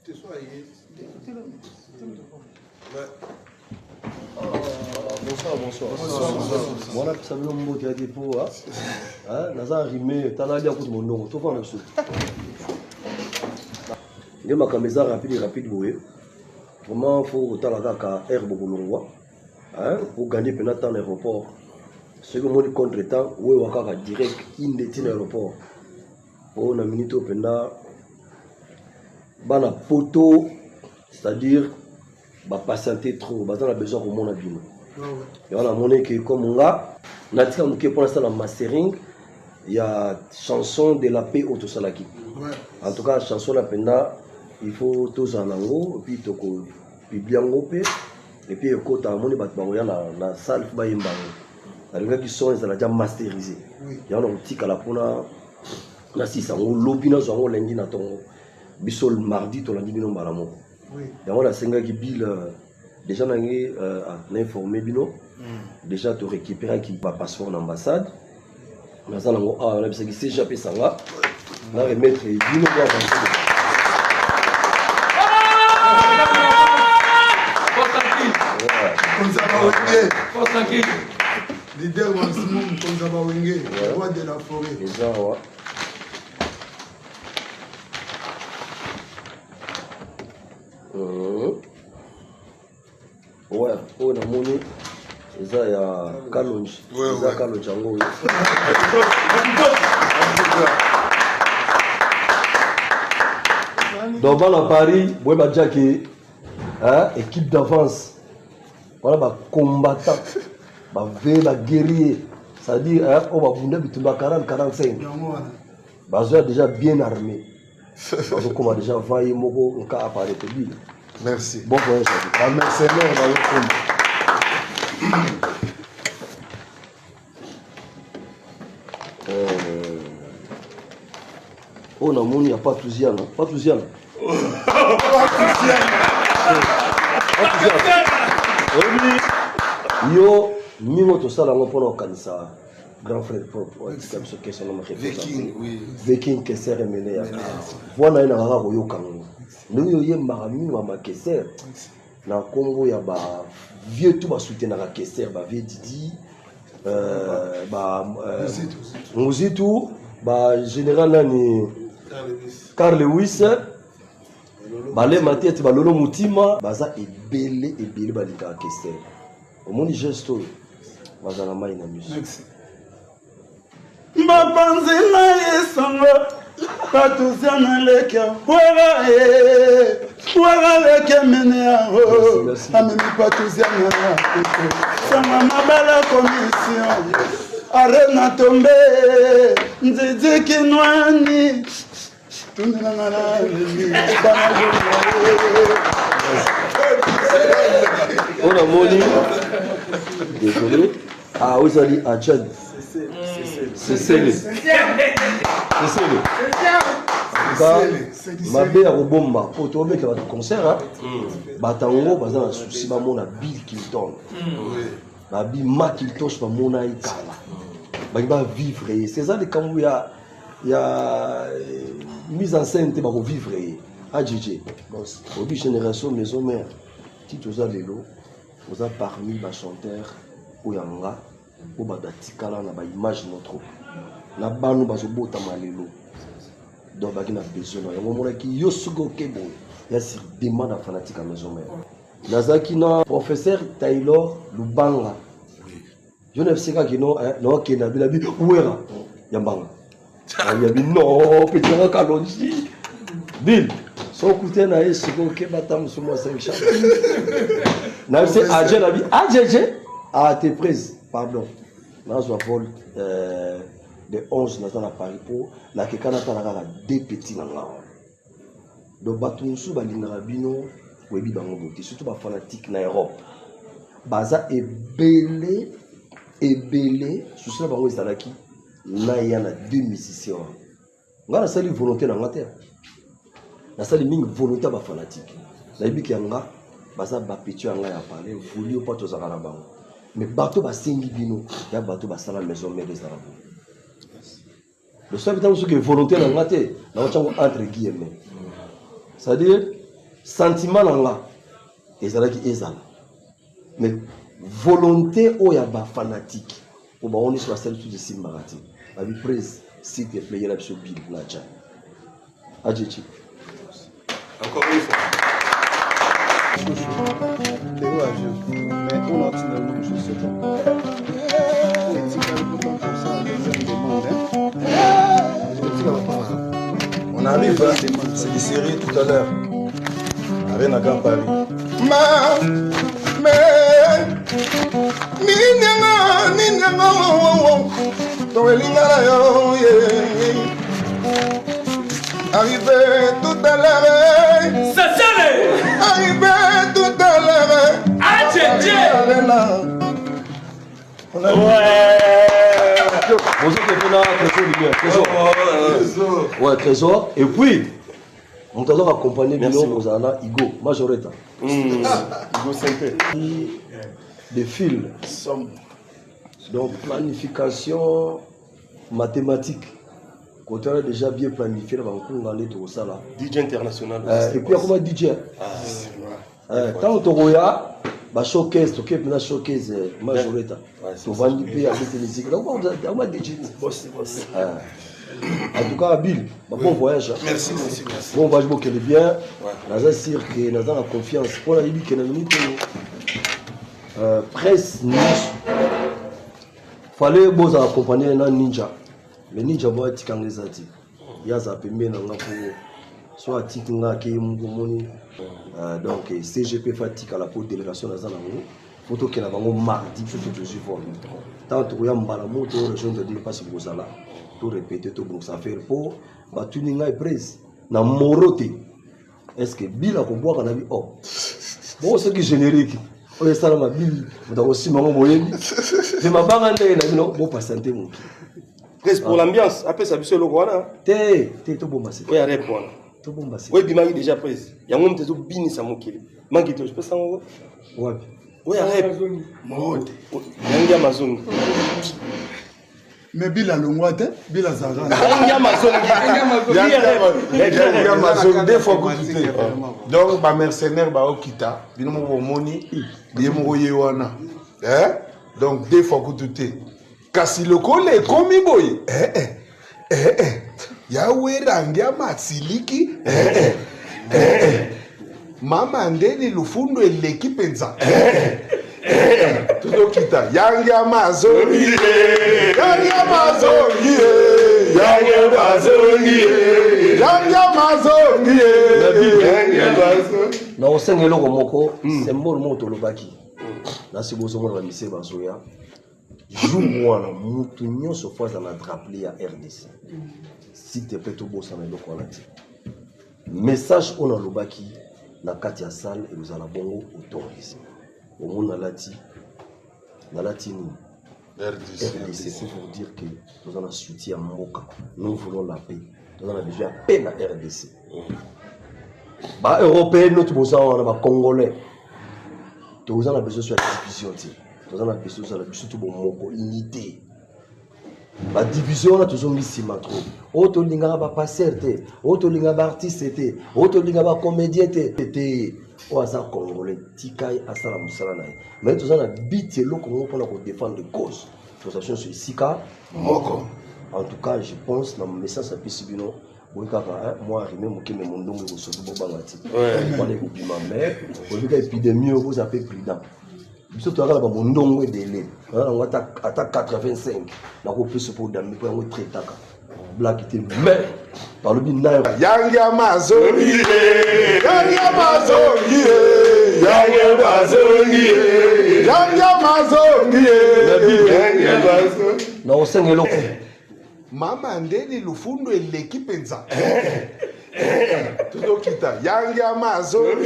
Bonsoir. Voilà, ça me donne un des pots. Naza rimé, t'as l'air de mon nom. Tout va le sou. Il y a ma caméra rapide, oui. Vraiment, il faut que tu aies la herbe pour gagner pendant l'aéroport. Ce que moi, contre-temps, oui, on va direct in l'aéroport. Pour une minute, pendant la poteau, c'est-à-dire, patienter trop, on a besoin de mon avis. Et on a monnaie que comme on a, pour l'instant, la mastering, il y a chanson de la paix au Tosalaki. En tout cas, chanson la penda, il faut tous en ango, puis toko bibliango pe, et puis quand on a monnaie batbaoya na salle ba yimba. Les gars qui sont ils ont déjà masterisé. Il y a un petit calapona, na six ango lobina zongo lundi na tongo, bisol mardi to lundi bino balamo. Il y a un senga qui bill déjà on a informé bino, déjà tu récupérer qui va passeport en ambassade. On a ça on a besoin de s'échapper ça là, on a remettre bino pour avancer. Leader Wansimon, Konzaba Wenge, roi de la forêt. Ouais, on a monnaie. Il y a Kalonji. Il y a Kalonji. Donc, à Paris, vous voyez que équipe d'avance. Voilà, combattant. Va guerrier, c'est-à-dire on va vous donner 40-45. Ils sont déjà bien armés. Donc on va déjà envoyer mon cas apparaît. Merci. Bon voyage. Merci. Oh non, il n'y a pas Touziane. Pas Touziane. Yo. Mimo to sala ngopono kanisa grand frère propre comme ce que son nom Viking Kesser emene ya wana ina ngaka koyoka ngo nous yo marami wa Kesser na Congo ya ba vieux tout ba soutenir na Kesser ba vieux Didi Muzitu ba général nani Carl Lewis ba le matete ba lolo mutima baza ebele ba lika Kesser au monde gesto. Merci. Mapanzina yesanga patuzana leka wara leke menea amemi patuzana sanga mabala commission arena tombe nzidi kinwani tundina ngala on a moni désolé. Ah oui, ça dit à Tchad. C'est ma belle à Robomba. Pour trouver qu'il y a un concert, Batango, par exemple, souci, mon Bill Clinton. Ma Bill Macintosh, mon Aïkala. Il va vivre. C'est ça, quand il y a mise en scène, il va vivre. Ah, DJ. Au bout génération, maison mère. Tito Zalelo, vous avez parmi les chanteurs. Oyanga o badatikala na ba image notre na banu bazobota malelo donc baki na besoin na yango mona ki yosugo kebo ya sur demande fanatique à maison mère nazaki na professeur Taylor Lubanga je ne sais pas qui non que na bilabi ouera yambanga yabi non petit na Kalonji Bill so kuté na yesugo keba tam sumo 5 chats na c'est AJ na bi AJJ à tes prises, pardon. Dans un vol de 11 dans à Paris pour la Kekanata la deux petits dans la. Donc Batunsu Balinarabino Webi dans mon côté, surtout pas fanatique en Europe. Baza est belé, sous cela bango Izalaki, na y en a deux musiciens. On a la salle volonté dans la terre. La salle ming volonté ba fanatique. La bibi nga baza ba pétu nga ya parler, voulu pas tous à la bango. Mais bateau va s'engager bino, il y a bateau va s'aller maison mère des arabes. Le seul temps où que volontaire en maté, là on entre guillemets. C'est-à-dire sentiment nanga ezalaki ezala mais volonté oya ba fanatique pour baoni sur la scène tout de simbarati abi prise s'il te plaît la biso bill na cha adjectif encore une fois mais on a tiré le nom juste on arrive, c'est des séries tout à l'heure. Arène à Grand Paris. Arrivé tout à l'heure. Ça c'est Arrivé tout à l'heure. ah tchétché. On a ouais, trésor. Et puis, on t'a accompagné Bino Ozana, Igo, Majoretta. Igo Sempé. Des fils. Donc, planification mathématique. Quand on a déjà bien planifié, on va aller tout ça là. DJ international. Et puis, comment DJ quand on a un showcase, tu as un showcase Majoretta. Tu vas aller payer avec les musiques. Donc, on va DJ. En tout cas, Bill, bon voyage. Merci. Bon voyage, bon, qu'elle est bien. Nous avons sûr que nous avons confiance. Pour la Libye, nous avons presse, il fallait que accompagner un ninja. Le ninja va être kangezati. Il y a ça peut bien pour soit tikinga qui mungomoni. Donc CGP fatigue à la pour délégation dans un amour. Photo qui n'a pas mardi surtout de suivre. Tant que vous avez mbala moto, je ne dis pas si vous allez. Tout répéter, tout pour ça faire pour batuninga est prise. Na moroté. Est-ce que bila ko boire na bi oh. Bon ce qui générique. On est ça ma bill, vous aussi maman moyebi. Je m'abanga ndé na bino bon patienter mon. Presque pour l'ambiance, après ça biso loko wana. Te to bomba c'est. Oui, arrête wana. To bomba c'est. Oui, bimaki déjà prise. Ya ngom tezo bini sa mokili. Mangi to je peux sango. Ouais. Oui, arrête. Mode. Yangi Amazon. mais Bila Longwate, Bila Zara. Yangi Amazon. Yangi Amazon, deux fois que tu fais. Donc, les mercenaires, ils quittent. Ils ont mon money, ils ont yewana. Donc, deux fois que tu fais. Kasi le collègue, comme il boy. Yahweh Rangia Matsiliki. Mama ndeni lufundo l'équipe penza. Tout kita. Yangi Amazon. Yangi Amazon. Yangi Amazon. Yangi Amazon. Yangi Amazon. Na osengelo komoko symbole moto lobaki. Na sibozo mona mise bazoya. Jour wana mutu nyonso fois na drapeau ya RDC. S'il te plaît to bossa na loko na ti. Message on a lobaki na kati ya salle et nous allons bongo autorisé. Au monde na latini RDC c'est pour dire que nous avons soutien Mboka. Nous voulons la paix. Nous avons besoin de paix na RDC. Ba européens notre besoin on a congolais. Nous avons besoin de la division. Nous avons besoin de la surtout bon unité. La division là toujours mis si trop. Auto linga ba passer té, auto linga ba artiste té, auto linga ba comédien té. O asa congolais tikai asala musala na. Mais tous on a bité le Congo pour défendre les causes. Association sur Sika moko. En tout cas, je pense dans mon message à Pisibino, moi arrivé mon qui me mondo mo so bo bangati. On est coupé ma mère, on dit épidémie vous appelez prudent. Biso to akala ba mondongo délai. On attaque 85. Na ko plus pour dami pour on traitaka. Black était mais par le binaire. Yangi Amazon. Yangi Amazon. Yangi Amazon. Yangi Amazon. Yangi Amazon. Na osengelo. Mama ndeni lufundo l'équipe penza. Tout kita. Yangi Amazon.